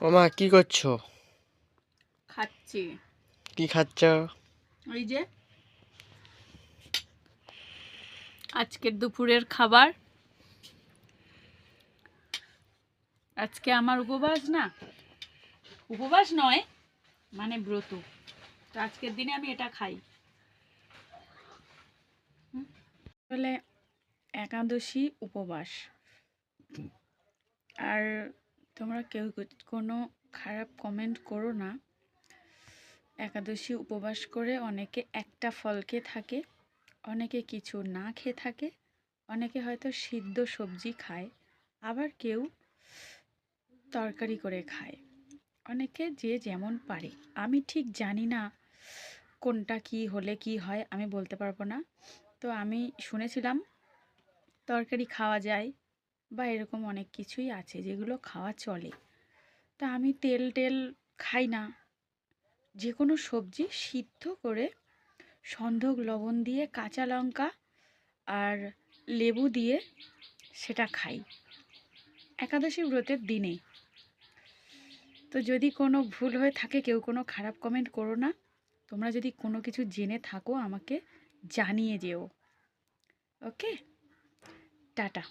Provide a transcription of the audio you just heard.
ওমা কি করছো? খাচ্ছি। কি খাচ্ছ? ওই যে আজকের দুপুরের খাবার। আজকে আমার উপবাস নয়, মানে ব্রত। তো আজকের দিনে আমি এটা খাই। বলে একাদশী উপবাস। আর তোমরা কেউ কোনো খারাপ কমেন্ট করো না। একাদশী উপবাস করে অনেকে একটা ফল খেয়ে থাকে, অনেকে কিছু না খেয়ে থাকে, অনেকে হয়তো সিদ্ধ সবজি খায়, আবার কেউ তরকারি করে খায়। অনেকে যে যেমন পারে। আমি ঠিক জানি না কোনটা কি হলে কি হয়, আমি বলতে পারবো না। তো আমি শুনেছিলাম তরকারি খাওয়া যায় বা এরকম অনেক কিছুই আছে যেগুলো খাওয়া চলে। তা আমি তেল খাই না। যে কোনো সবজি সিদ্ধ করে সন্ধক লবণ দিয়ে কাঁচা লঙ্কা আর লেবু দিয়ে সেটা খাই একাদশী ব্রতের দিনে। তো যদি কোনো ভুল হয়ে থাকে, কেউ কোনো খারাপ কমেন্ট করো না। তোমরা যদি কোনো কিছু জেনে থাকো আমাকে জানিয়ে যেও। ওকে, টাটা।